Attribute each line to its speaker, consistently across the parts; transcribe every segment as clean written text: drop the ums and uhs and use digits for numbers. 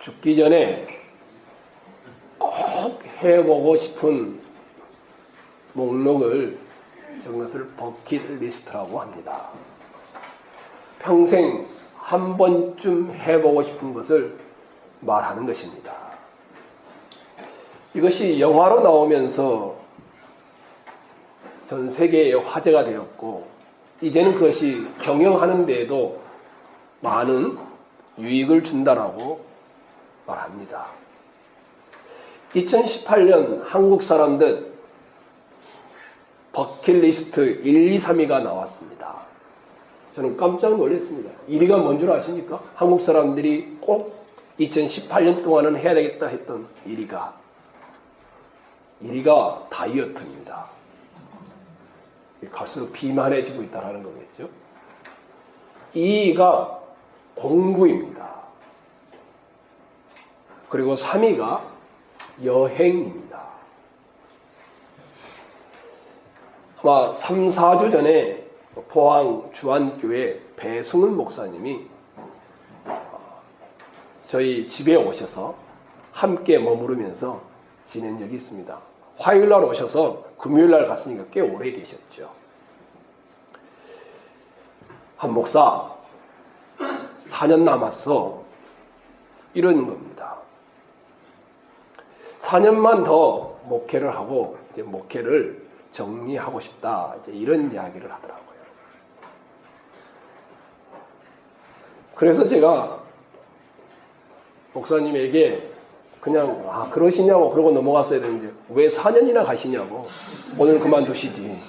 Speaker 1: 죽기 전에 꼭 해보고 싶은 목록을 적은 것을 버킷리스트라고 합니다. 평생 한 번쯤 해보고 싶은 것을 말하는 것입니다. 이것이 영화로 나오면서 전 세계에 화제가 되었고, 이제는 그것이 경영하는 데에도 많은 유익을 준다라고 말합니다. 2018년 한국 사람들 버킷리스트 1, 2, 3위가 나왔습니다. 저는 깜짝 놀랐습니다. 1위가 뭔 줄 아십니까? 한국 사람들이 꼭 2018년 동안은 해야 되겠다 했던 1위가 다이어트입니다. 갈수록 비만해지고 있다는 거겠죠. 2위가 공부입니다. 그리고 3위가 여행입니다. 아마 3, 4주 전에 포항 주안교회 배승훈 목사님이 저희 집에 오셔서 함께 머무르면서 지낸 적이 있습니다. 화요일날 오셔서 금요일날 갔으니까 꽤 오래 계셨죠. 한 목사 4년 남았어, 이런 겁니다. 4년만 더 목회를 하고 이제 목회를 정리하고 싶다, 이제 이런 이야기를 하더라고요. 그래서 제가 목사님에게 그냥 그러시냐고 그러고 넘어갔어야 되는데 왜 4년이나 가시냐고, 오늘 그만두시지.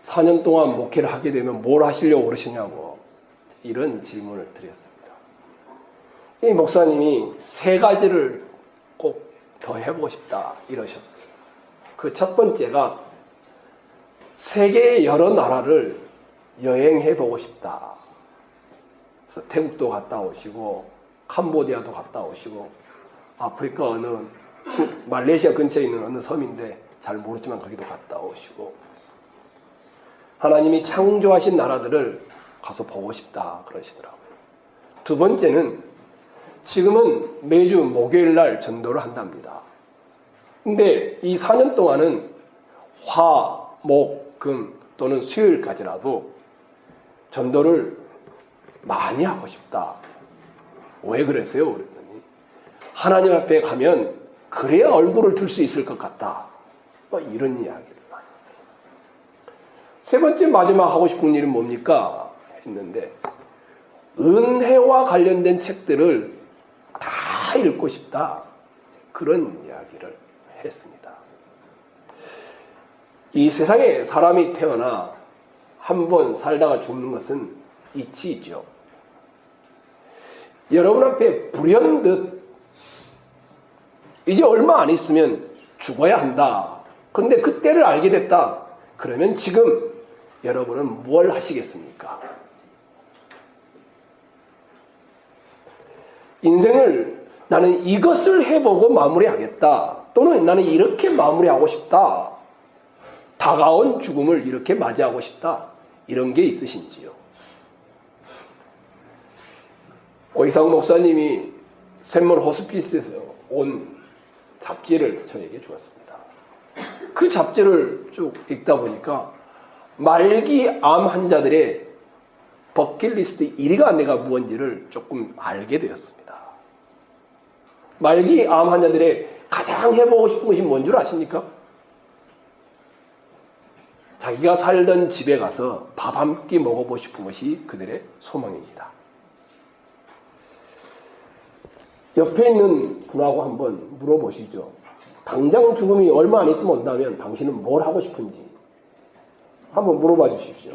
Speaker 1: 사 년 동안 목회를 하게 되면 뭘 하시려고 그러시냐고, 이런 질문을 드렸습니다. 이 목사님이 3가지를 꼭 더 해보고 싶다 이러셨어요. 그 첫 번째가 세계의 여러 나라를 여행해보고 싶다. 그래서 태국도 갔다 오시고 캄보디아도 갔다 오시고 아프리카 말레이시아 근처에 있는 어느 섬인데 잘 모르지만 거기도 갔다 오시고 하나님이 창조하신 나라들을 가서 보고 싶다 그러시더라고요. 두 번째는 지금은 매주 목요일날 전도를 한답니다. 근데 이 4년 동안은 화, 목, 금 또는 수요일까지라도 전도를 많이 하고 싶다. 왜 그랬어요? 그랬더니 하나님 앞에 가면 그래야 얼굴을 들 수 있을 것 같다, 이런 이야기를. 세 번째 마지막 하고 싶은 일은 뭡니까? 했는데 은혜와 관련된 책들을 다 읽고 싶다, 그런 이야기를 했습니다. 이 세상에 사람이 태어나 한 번 살다가 죽는 것은 이치이죠. 여러분 앞에 불현듯 이제 얼마 안 있으면 죽어야 한다. 그런데 그때를 알게 됐다. 그러면 지금 여러분은 뭘 하시겠습니까? 인생을 나는 이것을 해보고 마무리하겠다, 또는 나는 이렇게 마무리하고 싶다, 다가온 죽음을 이렇게 맞이하고 싶다, 이런 게 있으신지요? 오이상 목사님이 샘물 호스피스에서 온 잡지를 저에게 주었습니다. 그 잡지를 쭉 읽다 보니까 말기 암 환자들의 버킷리스트 1위가 내가 무엇인지를 조금 알게 되었습니다. 말기 암 환자들의 가장 해보고 싶은 것이 뭔 줄 아십니까? 자기가 살던 집에 가서 밥 한 끼 먹어보고 싶은 것이 그들의 소망입니다. 옆에 있는 분하고 한번 물어보시죠. 당장 죽음이 얼마 안 있으면 온다면 당신은 뭘 하고 싶은지 한번 물어봐 주십시오.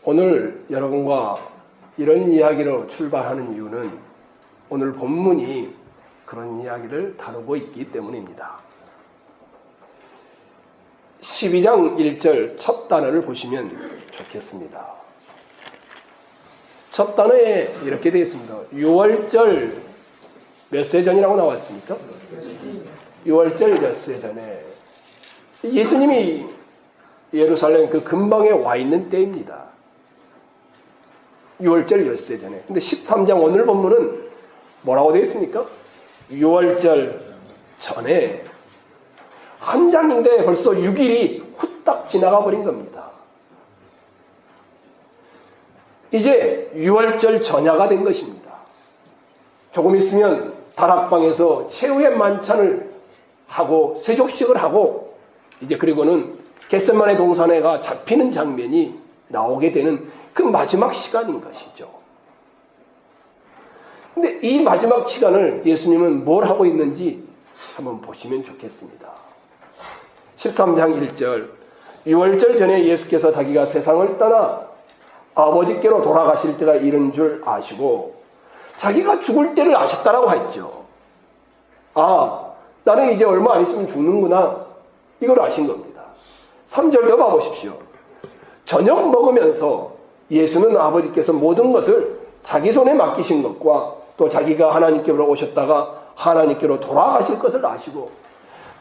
Speaker 1: 오늘 여러분과 이런 이야기로 출발하는 이유는 오늘 본문이 그런 이야기를 다루고 있기 때문입니다. 12장 1절 첫 단어를 보시면 좋겠습니다. 첫 단어에 이렇게 되어 있습니다. 6월절 몇 세 전이라고 나왔습니까? 6월절 몇 세 전에 예수님이 예루살렘 그 근방에 와 있는 때입니다. 6월절 몇 세 전에. 근데 13장 오늘 본문은 뭐라고 되어 있습니까? 6월절 전에 한 장인데 벌써 6일이 후딱 지나가 버린 겁니다. 이제 6월절 전야가 된 것입니다. 조금 있으면 다락방에서 최후의 만찬을 하고 세족식을 하고 이제 그리고는 겟세마네 동산에가 잡히는 장면이 나오게 되는 그 마지막 시간인 것이죠. 근데 이 마지막 시간을 예수님은 뭘 하고 있는지 한번 보시면 좋겠습니다. 13장 1절 6월절 전에 예수께서 자기가 세상을 떠나 아버지께로 돌아가실 때가 이른 줄 아시고 자기가 죽을 때를 아셨다라고 했죠. 아, 나는 이제 얼마 안 있으면 죽는구나. 이걸 아신 겁니다. 3절 더 봐보십시오. 저녁 먹으면서 예수는 아버지께서 모든 것을 자기 손에 맡기신 것과 또 자기가 하나님께로 오셨다가 하나님께로 돌아가실 것을 아시고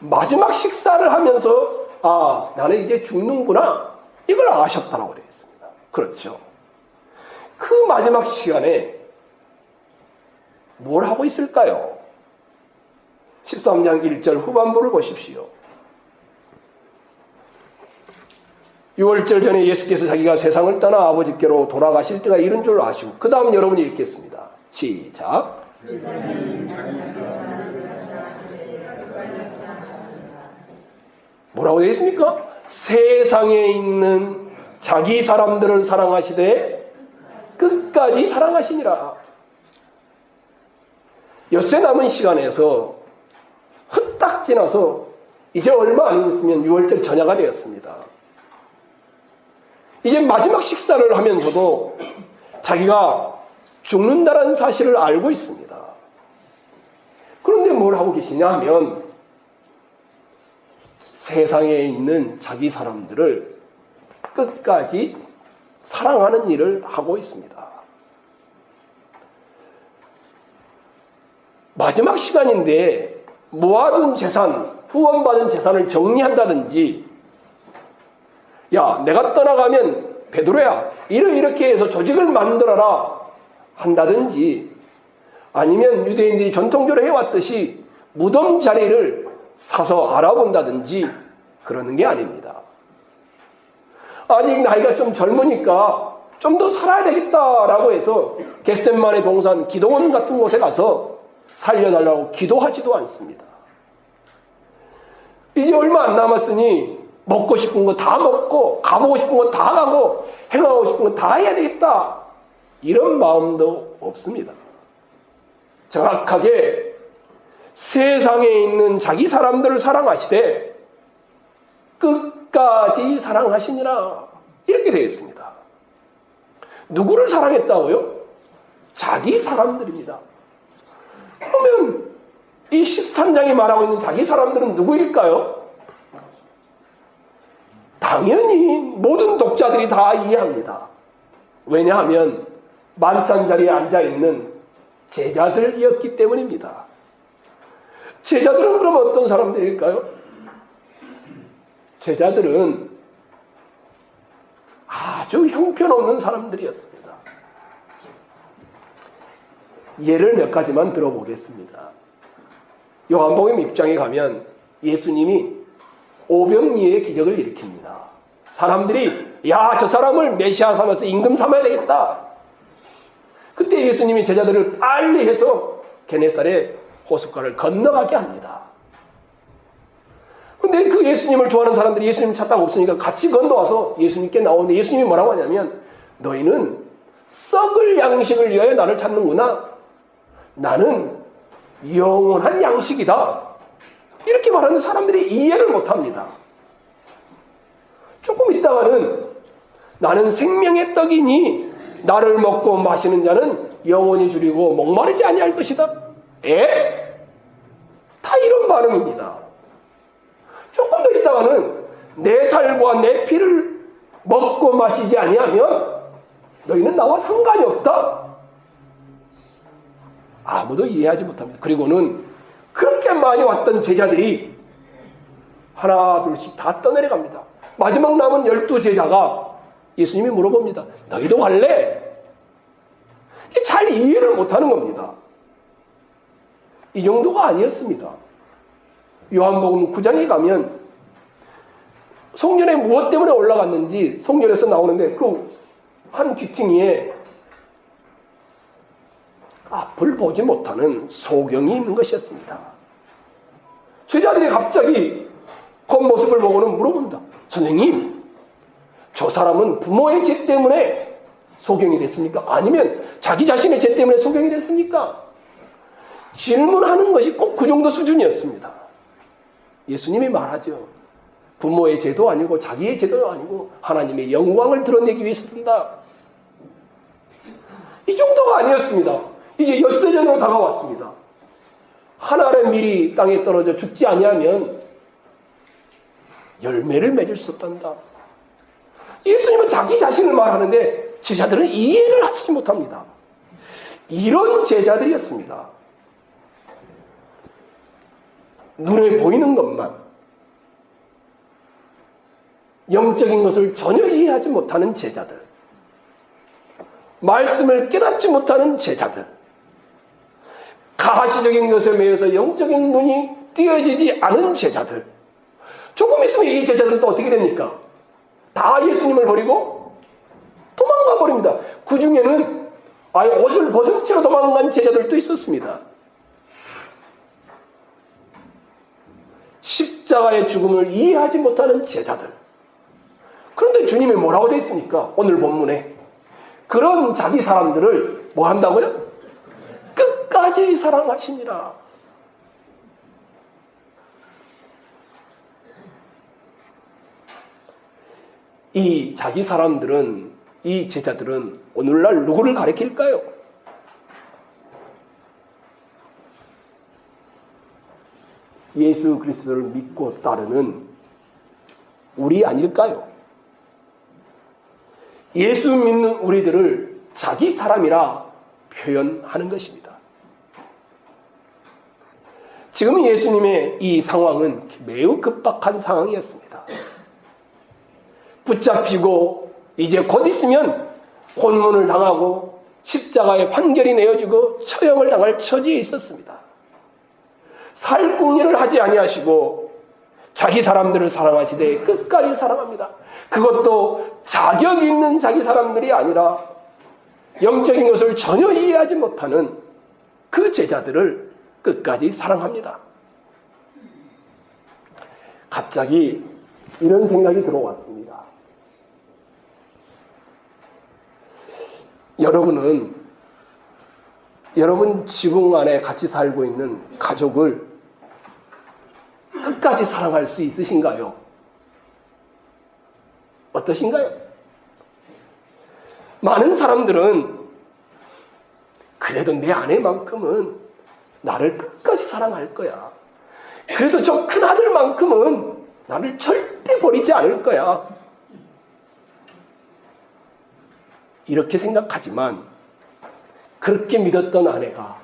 Speaker 1: 마지막 식사를 하면서 아, 나는 이제 죽는구나. 이걸 아셨다라고 되어 있습니다. 그렇죠. 그 마지막 시간에 뭘 하고 있을까요? 13장 1절 후반부를 보십시오. 6월절 전에 예수께서 자기가 세상을 떠나 아버지께로 돌아가실 때가 이른 줄 아시고 그 다음 여러분이 읽겠습니다. 시작. 뭐라고 되어 있습니까? 세상에 있는 자기 사람들을 사랑하시되 끝까지 사랑하시니라. 엿새 남은 시간에서 후딱 지나서 이제 얼마 안 있으면 6월절 전야가 되었습니다. 이제 마지막 식사를 하면서도 자기가 죽는다는 사실을 알고 있습니다. 그런데 뭘 하고 계시냐 하면 세상에 있는 자기 사람들을 끝까지 사랑하는 일을 하고 있습니다. 마지막 시간인데 모아둔 재산, 후원받은 재산을 정리한다든지 야, 내가 떠나가면 베드로야, 이렇게 해서 조직을 만들어라 한다든지 아니면 유대인들이 전통적으로 해왔듯이 무덤 자리를 사서 알아본다든지 그러는 게 아닙니다. 아직 나이가 좀 젊으니까 좀 더 살아야 되겠다라고 해서 겟세마네 동산 기도원 같은 곳에 가서 살려달라고 기도하지도 않습니다. 이제 얼마 안 남았으니 먹고 싶은 거 다 먹고 가보고 싶은 거 다 가고 행하고 싶은 거 다 해야 되겠다. 이런 마음도 없습니다. 정확하게 세상에 있는 자기 사람들을 사랑하시되 끝까지 사랑하시니라. 이렇게 되어 있습니다. 누구를 사랑했다고요? 자기 사람들입니다. 그러면 이 13장이 말하고 있는 자기 사람들은 누구일까요? 당연히 모든 독자들이 다 이해합니다. 왜냐하면 만찬 자리에 앉아있는 제자들이었기 때문입니다. 제자들은 그럼 어떤 사람들일까요? 제자들은 아주 형편없는 사람들이었습니다. 예를 몇 가지만 들어보겠습니다. 요한복음 입장에 가면 예수님이 오병이의 기적을 일으킵니다. 사람들이 야, 저 사람을 메시아 삼아서 임금 삼아야 되겠다. 그때 예수님이 제자들을 빨리 해서 게네사렛 호숫가를 건너가게 합니다. 근데 그 예수님을 좋아하는 사람들이 예수님 찾다가 없으니까 같이 건너와서 예수님께 나오는데 예수님이 뭐라고 하냐면 너희는 썩을 양식을 위하여 나를 찾는구나. 나는 영원한 양식이다. 이렇게 말하는 사람들이 이해를 못합니다. 조금 있다가는 나는 생명의 떡이니 나를 먹고 마시는 자는 영원히 줄이고 목마르지 아니할 것이다. 다 이런 반응입니다. 조금 더 있다가는 내 혈과 내 피를 먹고 마시지 아니하면 너희는 나와 상관이 없다. 아무도 이해하지 못합니다. 그리고는 그렇게 많이 왔던 제자들이 하나 둘씩 다 떠내려갑니다. 마지막 남은 12제자가 예수님이 물어봅니다. 너희도 갈래? 잘 이해를 못하는 겁니다. 이 정도가 아니었습니다. 요한복음 9장에 가면 송전에 무엇 때문에 올라갔는지 송전에서 나오는데 그 한 귀퉁이에 앞을 보지 못하는 소경이 있는 것이었습니다. 제자들이 갑자기 겉모습을 보고는 물어본다. 선생님, 저 사람은 부모의 죄 때문에 소경이 됐습니까? 아니면 자기 자신의 죄 때문에 소경이 됐습니까? 질문하는 것이 꼭 그 정도 수준이었습니다. 예수님이 말하죠. 부모의 죄도 아니고 자기의 죄도 아니고 하나님의 영광을 드러내기 위해서입니다. 이 정도가 아니었습니다. 이제 엿새전으로 다가왔습니다. 한 알의 밀이 땅에 떨어져 죽지 아니하면 열매를 맺을 수 없단다. 예수님은 자기 자신을 말하는데 제자들은 이해를 하지 못합니다. 이런 제자들이었습니다. 눈에 보이는 것만, 영적인 것을 전혀 이해하지 못하는 제자들, 말씀을 깨닫지 못하는 제자들, 가시적인 것에 매여서 영적인 눈이 띄어지지 않은 제자들. 조금 있으면 이 제자들은 또 어떻게 됩니까? 다 예수님을 버리고 도망가 버립니다. 그 중에는 아예 옷을 벗은 채로 도망간 제자들도 있었습니다. 십자가의 죽음을 이해하지 못하는 제자들. 그런데 주님이 뭐라고 되어 있습니까? 오늘 본문에 그런 자기 사람들을 뭐 한다고요? 끝까지 사랑하시니라. 이 자기 사람들은, 이 제자들은 오늘날 누구를 가리킬까요? 예수 그리스도를 믿고 따르는 우리 아닐까요? 예수 믿는 우리들을 자기 사람이라 표현하는 것입니다. 지금 예수님의 이 상황은 매우 급박한 상황이었습니다. 붙잡히고 이제 곧 있으면 혼문을 당하고 십자가의 판결이 내어지고 처형을 당할 처지에 있었습니다. 살궁리를 하지 아니하시고 자기 사람들을 사랑하시되 끝까지 사랑합니다. 그것도 자격 있는 자기 사람들이 아니라 영적인 것을 전혀 이해하지 못하는 그 제자들을 끝까지 사랑합니다. 갑자기 이런 생각이 들어왔습니다. 여러분은 여러분 지붕 안에 같이 살고 있는 가족을 끝까지 사랑할 수 있으신가요? 어떠신가요? 많은 사람들은 그래도 내 아내만큼은 나를 끝까지 사랑할 거야. 그래도 저 큰아들만큼은 나를 절대 버리지 않을 거야. 이렇게 생각하지만 그렇게 믿었던 아내가,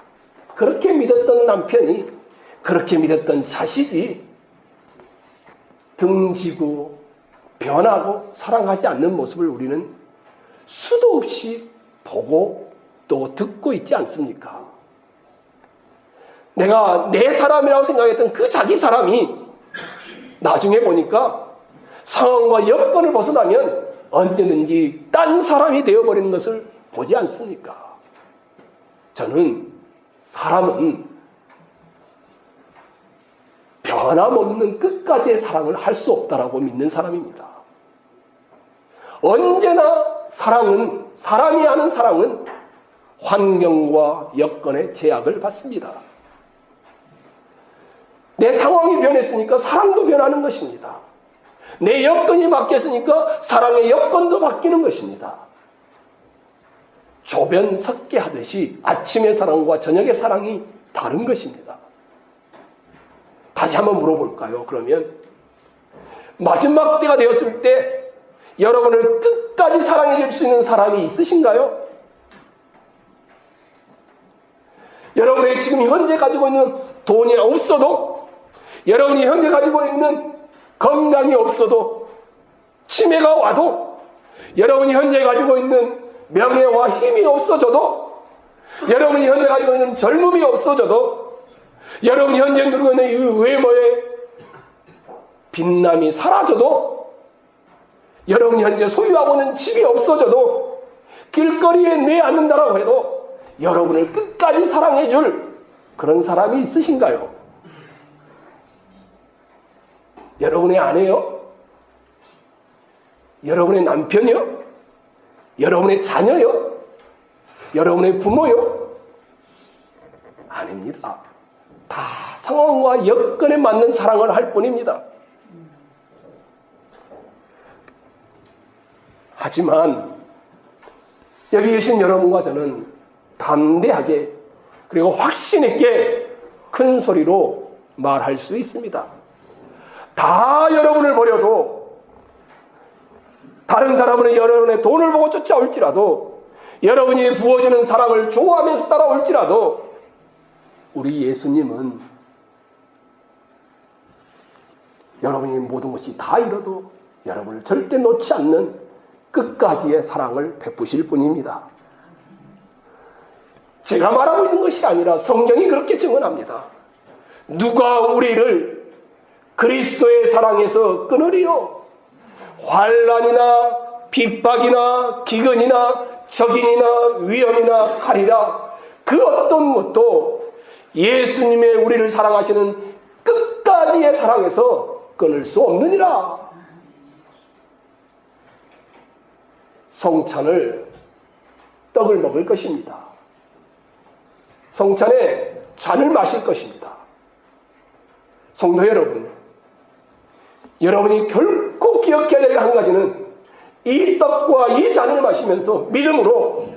Speaker 1: 그렇게 믿었던 남편이, 그렇게 믿었던 자식이 등지고 변하고 사랑하지 않는 모습을 우리는 수도 없이 보고 또 듣고 있지 않습니까? 내가 내 사람이라고 생각했던 그 자기 사람이 나중에 보니까 상황과 여건을 벗어나면 언제든지 딴 사람이 되어버리는 것을 보지 않습니까? 저는 사람은 변함없는 끝까지의 사랑을 할 수 없다라고 믿는 사람입니다. 언제나 사랑은, 사람이 하는 사랑은 환경과 여건의 제약을 받습니다. 내 상황이 변했으니까 사랑도 변하는 것입니다. 내 여건이 바뀌었으니까 사랑의 여건도 바뀌는 것입니다. 조변 섞게 하듯이 아침의 사랑과 저녁의 사랑이 다른 것입니다. 다시 한번 물어볼까요? 그러면 마지막 때가 되었을 때 여러분을 끝까지 사랑해 줄 수 있는 사람이 있으신가요? 여러분이 지금 현재 가지고 있는 돈이 없어도, 여러분이 현재 가지고 있는 건강이 없어도, 치매가 와도, 여러분이 현재 가지고 있는 명예와 힘이 없어져도, 여러분이 현재 가지고 있는 젊음이 없어져도, 여러분이 현재 누리고 있는 이 외모의 빛남이 사라져도, 여러분이 현재 소유하고 있는 집이 없어져도, 길거리에 내앉는다라고 해도 여러분을 끝까지 사랑해 줄 그런 사람이 있으신가요? 여러분의 아내요? 여러분의 남편이요? 여러분의 자녀요? 여러분의 부모요? 아닙니다. 다 상황과 여건에 맞는 사랑을 할 뿐입니다. 하지만 여기 계신 여러분과 저는 담대하게 그리고 확신 있게 큰 소리로 말할 수 있습니다. 다 여러분을 버려도, 다른 사람은 여러분의 돈을 보고 쫓아올지라도, 여러분이 부어주는 사랑을 좋아하면서 따라올지라도, 우리 예수님은 여러분이 모든 것이 다 잃어도 여러분을 절대 놓지 않는 끝까지의 사랑을 베푸실 분입니다. 제가 말하고 있는 것이 아니라 성경이 그렇게 증언합니다. 누가 우리를 그리스도의 사랑에서 끊으리요? 환난이나 핍박이나 기근이나 적인이나 위험이나 칼이라 그 어떤 것도 예수님의 우리를 사랑하시는 끝까지의 사랑에서 끊을 수 없느니라. 성찬을 떡을 먹을 것입니다. 성찬에 잔을 마실 것입니다. 성도 여러분, 여러분이 결코 기억해야 될 한 가지는 이 떡과 이 잔을 마시면서 믿음으로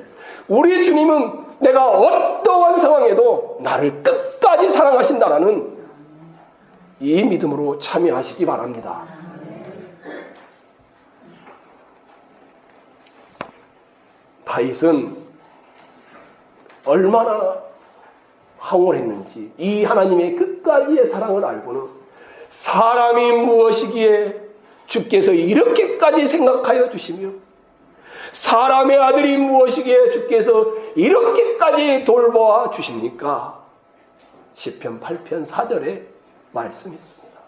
Speaker 1: 우리 주님은 내가 어떠한 상황에도 나를 끝까지 사랑하신다라는 이 믿음으로 참여하시기 바랍니다. 다윗은 얼마나 황홀했는지 이 하나님의 끝까지의 사랑을 알고는 사람이 무엇이기에 주께서 이렇게까지 생각하여 주시며 사람의 아들이 무엇이기에 주께서 이렇게까지 돌보아 주십니까? 시편 8편 4절에 말씀했습니다.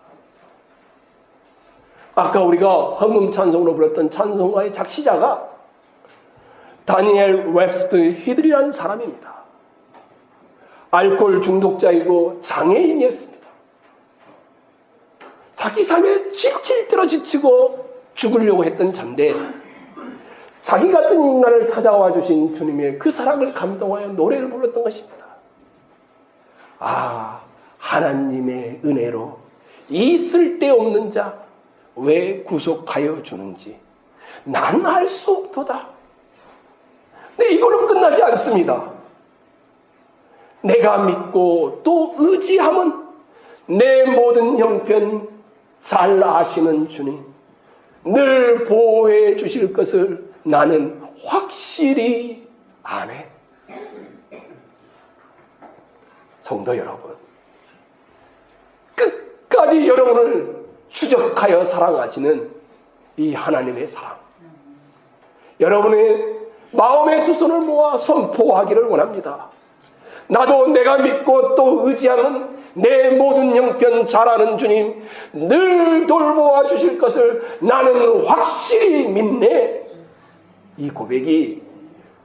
Speaker 1: 아까 우리가 헌금 찬송으로 불렀던 찬송가의 작시자가 다니엘 웹스터 히들이라는 사람입니다. 알코올 중독자이고 장애인이었습니다. 자기 삶에 칠칠대로 지치고 죽으려고 했던 자인데 자기 같은 인간을 찾아와 주신 주님의 그 사랑을 감동하여 노래를 불렀던 것입니다. 아, 하나님의 은혜로 이 쓸데없는 자 왜 구속하여 주는지 난 알 수 없도다. 근데 이걸로 끝나지 않습니다. 내가 믿고 또 의지함은 내 모든 형편 잘 아시는 주님 늘 보호해 주실 것을 나는 확실히 아네. 성도 여러분, 끝까지 여러분을 추적하여 사랑하시는 이 하나님의 사랑, 여러분의 마음의 두 손을 모아 선포하기를 원합니다. 나도 내가 믿고 또 의지하는 내 모든 형편 잘 아는 주님 늘 돌보아 주실 것을 나는 확실히 믿네. 이 고백이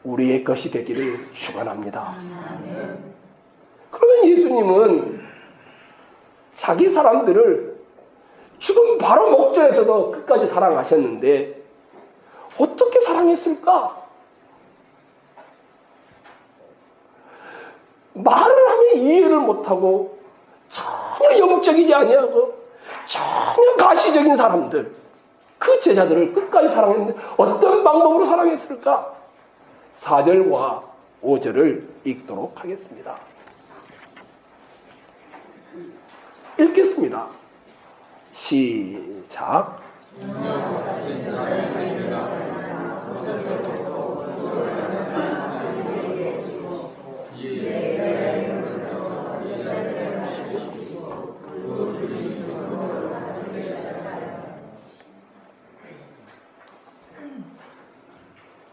Speaker 1: 우리의 것이 되기를 축원합니다. 그러면 예수님은 자기 사람들을 죽음 바로 목전에서도 끝까지 사랑하셨는데 어떻게 사랑했을까? 말을 하면 이해를 못하고 전혀 영적이지 아니하고 전혀 가시적인 사람들, 그 제자들을 끝까지 사랑했는데 어떤 방법으로 사랑했을까? 4절과 5절을 읽도록 하겠습니다. 읽겠습니다. 시작.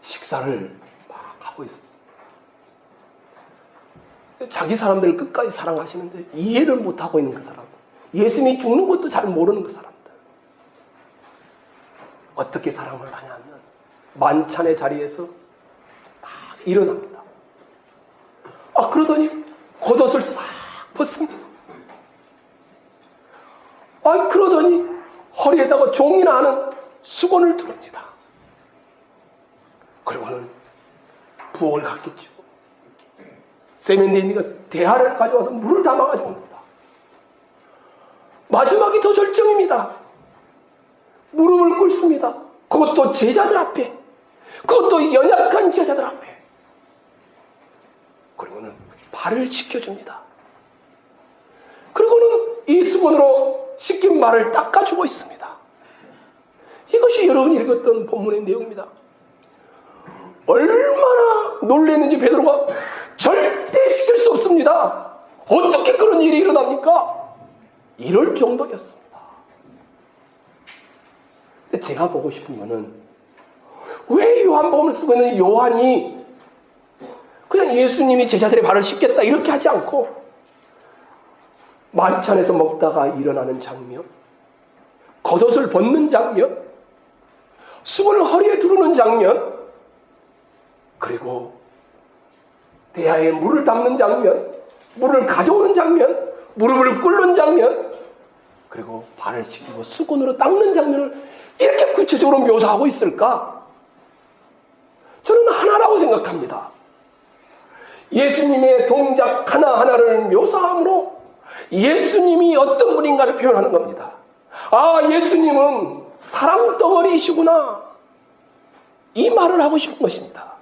Speaker 1: 식사를 막 하고 있었어요. 자기 사람들을 끝까지 사랑하시는데 이해를 못하고 있는 그 사람, 예수님이 죽는 것도 잘 모르는 그 사람들, 어떻게 사랑을 하냐면 만찬의 자리에서 막 일어납니다. 그러더니 겉옷을 싹 벗습니다. 그러더니 허리에다가 종이나 하는 수건을 두릅니다. 그리고는 부엌을 갔겠죠. 세면대니가 대야를 가져와서 물을 담아가지고 옵니다. 마지막이 더 절정입니다. 무릎을 꿇습니다. 그것도 제자들 앞에, 그것도 연약한 제자들 앞에. 그리고는 발을 씻겨줍니다. 그리고는 이 수건으로 씻긴 발을 닦아주고 있습니다. 이것이 여러분이 읽었던 본문의 내용입니다. 얼마나 놀랐는지 베드로가 절대 시킬 수 없습니다. 어떻게 그런 일이 일어납니까? 이럴 정도였습니다. 근데 제가 보고 싶은 거는 왜 요한복음을 쓰고 있는 요한이 그냥 예수님이 제자들의 발을 씻겠다 이렇게 하지 않고 만찬에서 먹다가 일어나는 장면, 겉옷을 벗는 장면, 수건을 허리에 두르는 장면, 그리고 대야에 물을 담는 장면, 물을 가져오는 장면, 무릎을 꿇는 장면, 그리고 발을 씻기고 수건으로 닦는 장면을 이렇게 구체적으로 묘사하고 있을까? 저는 하나라고 생각합니다. 예수님의 동작 하나하나를 묘사함으로 예수님이 어떤 분인가를 표현하는 겁니다. 예수님은 사랑덩어리이시구나, 이 말을 하고 싶은 것입니다.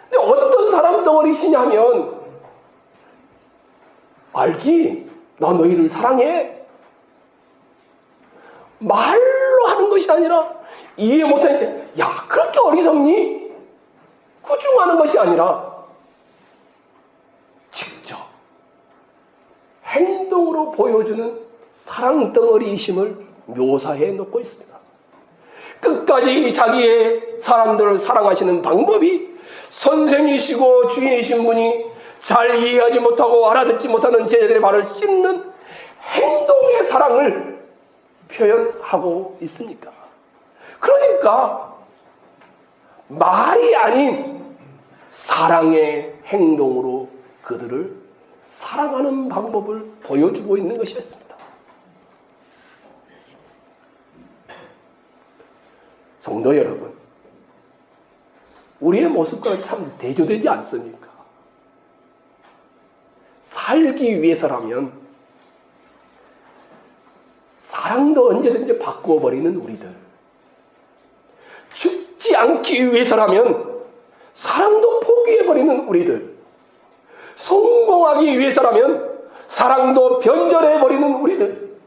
Speaker 1: 근데 어떤 사랑덩어리시냐면, 알지? 나 너희를 사랑해. 말로 하는 것이 아니라 이해 못하니까 야 그렇게 어리석니? 꾸중하는 것이 아니라 직접 행동으로 보여주는 사랑덩어리이심을 묘사해 놓고 있습니다. 끝까지 자기의 사람들을 사랑하시는 방법이 선생이시고 주인이신 분이 잘 이해하지 못하고 알아듣지 못하는 제자들의 발을 씻는 행동의 사랑을 표현하고 있으니까. 그러니까 말이 아닌 사랑의 행동으로 그들을 사랑하는 방법을 보여주고 있는 것이었습니다. 성도 여러분, 우리의 모습과 참 대조되지 않습니까? 살기 위해서라면 사랑도 언제든지 바꾸어버리는 우리들, 죽지 않기 위해서라면 사랑도 포기해버리는 우리들, 성공하기 위해서라면 사랑도 변절해버리는 우리들,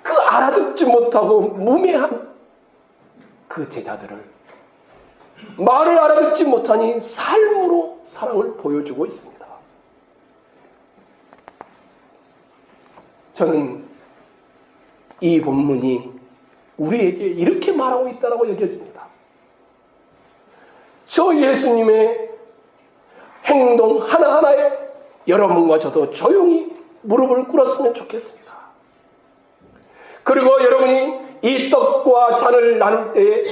Speaker 1: 그 알아듣지 못하고 무매한 그 제자들을 말을 알아듣지 못하니 삶으로 사랑을 보여주고 있습니다. 저는 이 본문이 우리에게 이렇게 말하고 있다고 여겨집니다. 저 예수님의 행동 하나하나에 여러분과 저도 조용히 무릎을 꿇었으면 좋겠습니다. 그리고 여러분이 이 떡과 잔을 나눌 때에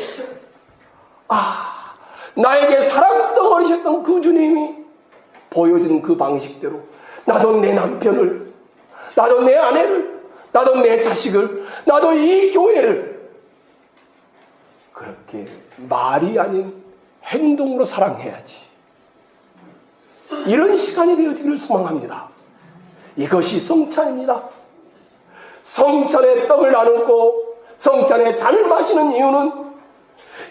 Speaker 1: 나에게 사랑덩어리셨던 그 주님이 보여준 그 방식대로 나도 내 남편을, 나도 내 아내를, 나도 내 자식을, 나도 이 교회를 그렇게 말이 아닌 행동으로 사랑해야지. 이런 시간이 되어지기를 소망합니다. 이것이 성찬입니다. 성찬에 떡을 나누고 성찬에 잔을 마시는 이유는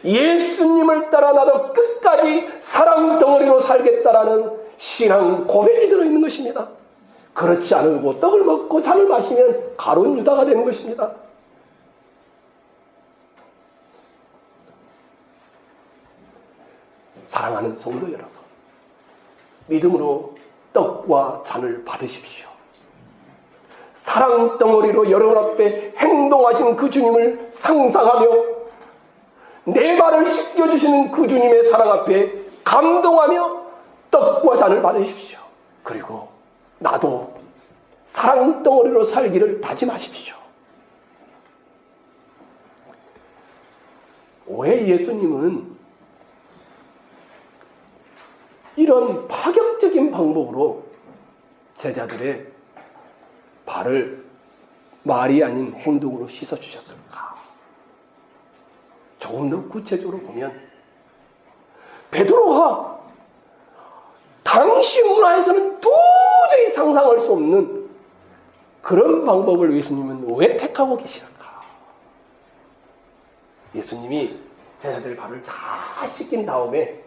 Speaker 1: 예수님을 따라 나도 끝까지 사랑 덩어리로 살겠다라는 신앙 고백이 들어있는 것입니다. 그렇지 않고 떡을 먹고 잔을 마시면 가룟 유다가 되는 것입니다. 사랑하는 성도 여러분, 믿음으로 떡과 잔을 받으십시오. 사랑 덩어리로 여러분 앞에 행동하신 그 주님을 상상하며 내 발을 씻겨주시는 그 주님의 사랑 앞에 감동하며 떡과 잔을 받으십시오. 그리고 나도 사랑 덩어리로 살기를 다짐하십시오. 왜 예수님은 이런 파격적인 방법으로 제자들의 발을 말이 아닌 행동으로 씻어주셨을까? 조금 더 구체적으로 보면 베드로가 당시 문화에서는 도저히 상상할 수 없는 그런 방법을 예수님은 왜 택하고 계실까? 예수님이 제자들의 발을 다 씻긴 다음에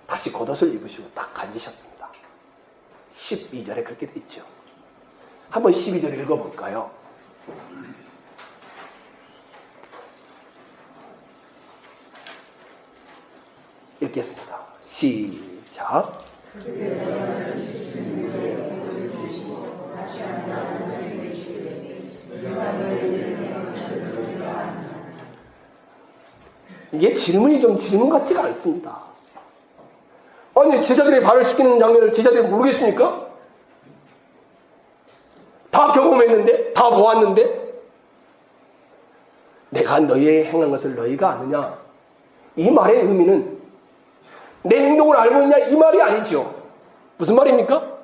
Speaker 1: 다시 겉옷을 입으시고 딱 앉으셨습니다. 12절에 그렇게 돼 있죠. 한번 12절 읽어볼까요? 읽겠습니다. 시작. 이게 질문이 좀 질문 같지가 않습니다. 아니, 제자들의 발을 씻기는 장면을 제자들이 모르겠습니까? 다 경험했는데, 다 보았는데, 내가 너희의 행한 것을 너희가 아느냐? 이 말의 의미는 내 행동을 알고 있냐? 이 말이 아니죠. 무슨 말입니까?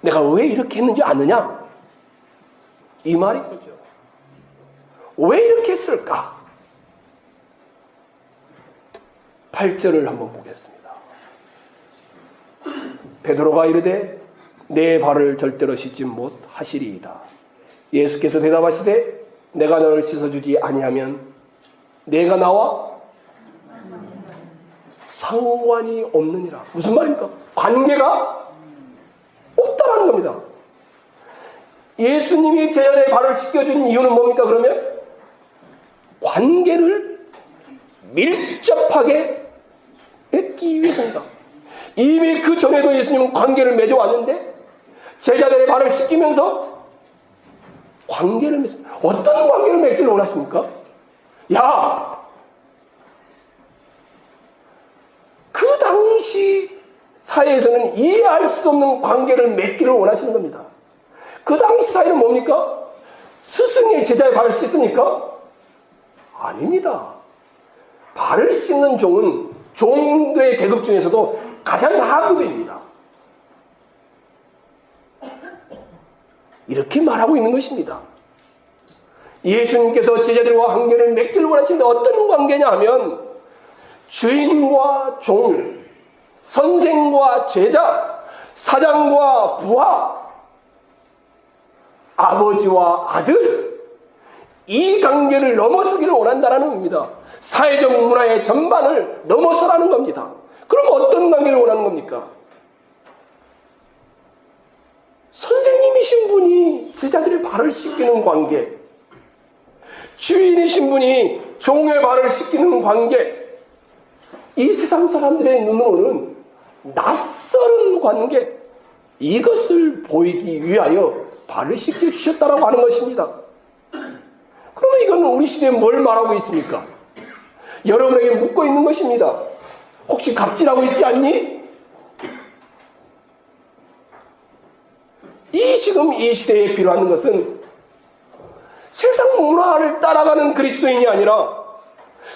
Speaker 1: 내가 왜 이렇게 했는지 아느냐? 이 말이 거죠. 왜 이렇게 했을까? 8절을 한번 보겠습니다. 베드로가 이르되 내 발을 절대로 씻지 못하시리이다. 예수께서 대답하시되 내가 너를 씻어주지 아니하면 내가 나와 상관이 없느니라. 무슨 말입니까? 관계가 없다라는 겁니다. 예수님이 제자들의 발을 씻겨준 이유는 뭡니까? 그러면 관계를 밀접하게 맺기 위해서입니다. 이미 그 전에도 예수님은 관계를 맺어왔는데 제자들의 발을 씻기면서 관계를 맺습니다. 어떤 관계를 맺기를 원하십니까? 야! 그 당시 사회에서는 이해할 수 없는 관계를 맺기를 원하시는 겁니다. 그 당시 사회는 뭡니까? 스승이 제자의 발을 씻습니까? 아닙니다. 발을 씻는 종은 종들의 계급 중에서도 가장 하급입니다. 이렇게 말하고 있는 것입니다. 예수님께서 제자들과 관계를 맺기를 원하시는데 어떤 관계냐 하면 주인과 종, 선생과 제자, 사장과 부하, 아버지와 아들, 이 관계를 넘어서기를 원한다는 겁니다. 사회적 문화의 전반을 넘어서라는 겁니다. 그럼 어떤 관계를 원하는 겁니까? 선생님이신 분이 제자들의 발을 씻기는 관계, 주인이신 분이 종의 발을 씻기는 관계, 이 세상 사람들의 눈으로는 낯설은 관계, 이것을 보이기 위하여 발을 씻겨주셨다라고 하는 것입니다. 그러면 이건 우리 시대에 뭘 말하고 있습니까? 여러분에게 묻고 있는 것입니다. 혹시 갑질하고 있지 않니? 지금 이 시대에 필요한 것은 세상 문화를 따라가는 그리스도인이 아니라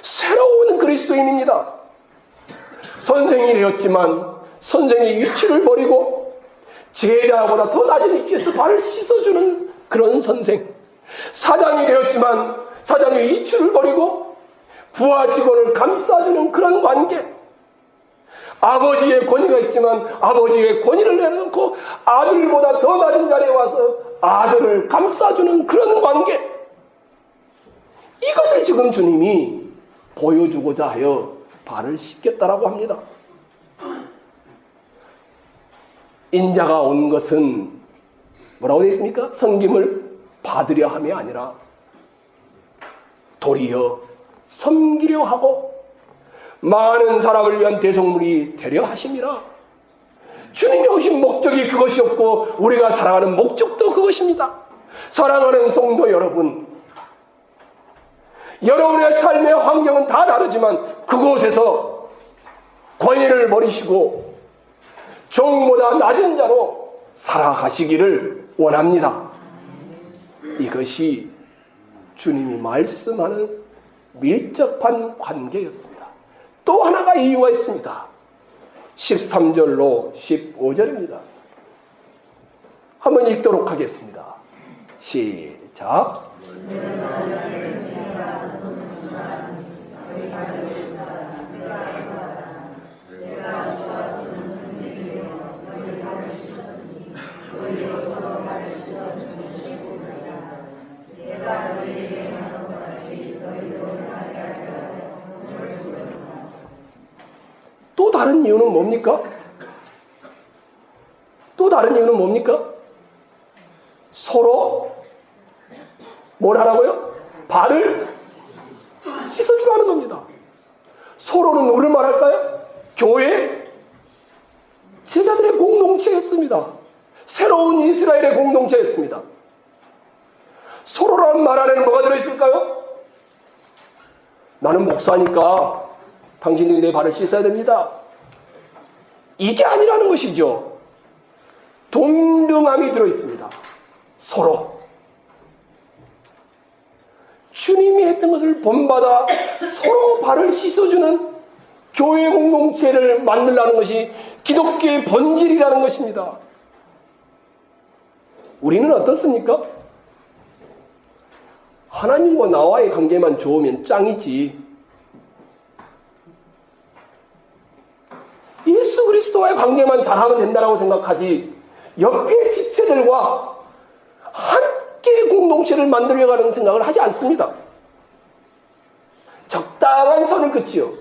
Speaker 1: 새로운 그리스도인입니다. 선생이 되었지만 선생의 위치를 버리고 제자보다 더 낮은 위치에서 발을 씻어주는 그런 선생, 사장이 되었지만 사장의 위치를 버리고 부하 직원을 감싸주는 그런 관계, 아버지의 권위가 있지만 아버지의 권위를 내려놓고 아들보다 더 낮은 자리에 와서 아들을 감싸주는 그런 관계, 이것을 지금 주님이 보여주고자 하여 발을 씻겼다라고 합니다. 인자가 온 것은 뭐라고 되어 있습니까? 섬김을 받으려 함이 아니라 도리어 섬기려 하고 많은 사람을 위한 대속물이 되려 하심이라. 주님이 오신 목적이 그것이었고 우리가 살아가는 목적도 그것입니다. 사랑하는 성도 여러분, 여러분의 삶의 환경은 다 다르지만 그곳에서 권위를 버리시고 종보다 낮은 자로 살아가시기를 원합니다. 이것이 주님이 말씀하는 밀접한 관계였습니다. 또 하나가 이유가 있습니다. 13절로 15절입니다. 한번 읽도록 하겠습니다. 시작. 또 다른 이유는 뭡니까? 또 다른 이유는 뭡니까? 서로 뭘 하라고요? 발을 씻어주라는 겁니다. 서로는 누구를 말할까요? 교회 제자들의 공동체였습니다. 새로운 이스라엘의 공동체였습니다. 서로라는 말 안에는 뭐가 들어있을까요? 나는 목사니까 당신들이 내 발을 씻어야 됩니다. 이게 아니라는 것이죠. 동등함이 들어있습니다. 서로. 주님이 했던 것을 본받아 서로 발을 씻어주는 교회 공동체를 만들라는 것이 기독교의 본질이라는 것입니다. 우리는 어떻습니까? 하나님과 나와의 관계만 좋으면 짱이지. 예수 그리스도와의 관계만 잘하면 된다고 생각하지 옆에 지체들과 함께 공동체를 만들어가는 생각을 하지 않습니다. 적당한 선을 긋지요.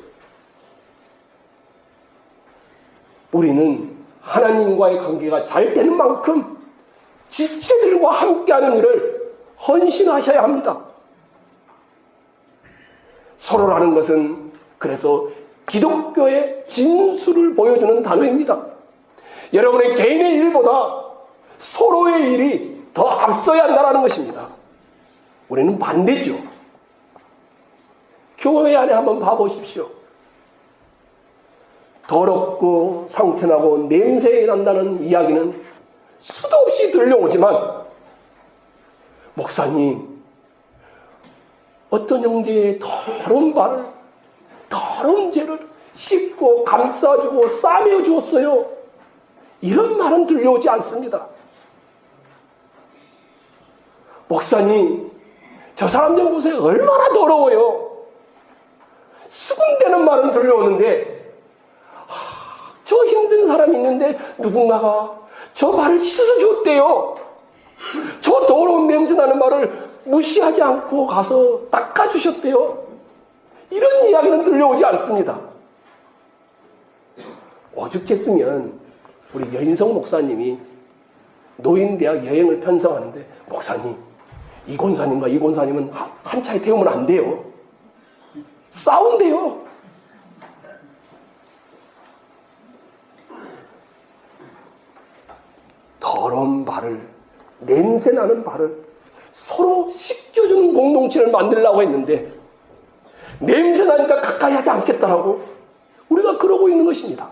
Speaker 1: 우리는 하나님과의 관계가 잘 되는 만큼 지체들과 함께하는 일을 헌신하셔야 합니다. 서로라는 것은 그래서 기독교의 진수를 보여주는 단어입니다. 여러분의 개인의 일보다 서로의 일이 더 앞서야 한다는 것입니다. 우리는 반대죠. 교회 안에 한번 봐보십시오. 더럽고 상태나고 냄새 난다는 이야기는 수도 없이 들려오지만 목사님, 어떤 형제의 더러운 발을, 더러운 죄를 씻고 감싸주고 싸매어 주었어요. 이런 말은 들려오지 않습니다. 목사님, 저 사람 좀 보세요. 얼마나 더러워요. 수군대는 말은 들려오는데 저 힘든 사람이 있는데 누군가가 저 발을 씻어줬대요. 저 더러운 냄새나는 말을 무시하지 않고 가서 닦아주셨대요. 이런 이야기는 들려오지 않습니다. 오죽했으면 우리 여인성 목사님이 노인대학 여행을 편성하는데 목사님, 이 권사님과 이 권사님은 한 차에 태우면 안 돼요. 싸운대요. 더러운 발을, 냄새나는 발을 서로 씻겨주는 공동체를 만들려고 했는데 냄새나니까 가까이 하지 않겠다라고 우리가 그러고 있는 것입니다.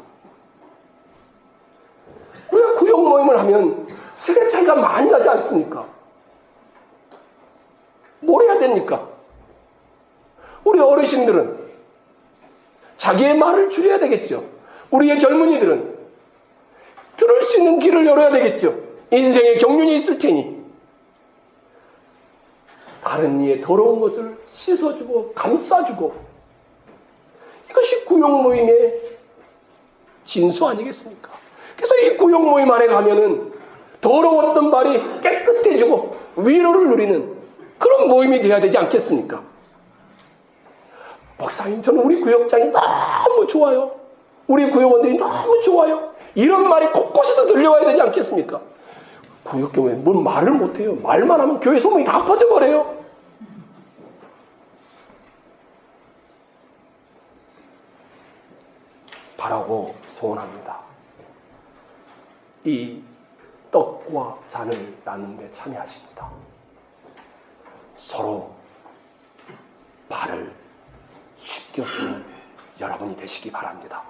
Speaker 1: 우리가 구역 모임을 하면 세대 차이가 많이 나지 않습니까? 뭘 해야 됩니까? 우리 어르신들은 자기의 말을 줄여야 되겠죠. 우리의 젊은이들은 들을 수 있는 길을 열어야 되겠죠. 인생의 경륜이 있을 테니 다른 이의 더러운 것을 씻어주고 감싸주고, 이것이 구역 모임의 진수 아니겠습니까? 그래서 이 구역 모임 안에 가면은 더러웠던 발이 깨끗해지고 위로를 누리는 그런 모임이 되어야 되지 않겠습니까? 목사님, 저는 우리 구역장이 너무 좋아요. 우리 구역원들이 너무 좋아요. 이런 말이 곳곳에서 들려와야 되지 않겠습니까? 구역교회 뭘 말을 못해요. 말만 하면 교회 소문이 다 퍼져버려요. 바라고 소원합니다. 이 떡과 잔을 나누는데 참여하십니다. 서로 발을 씻겨주는 여러분이 되시기 바랍니다.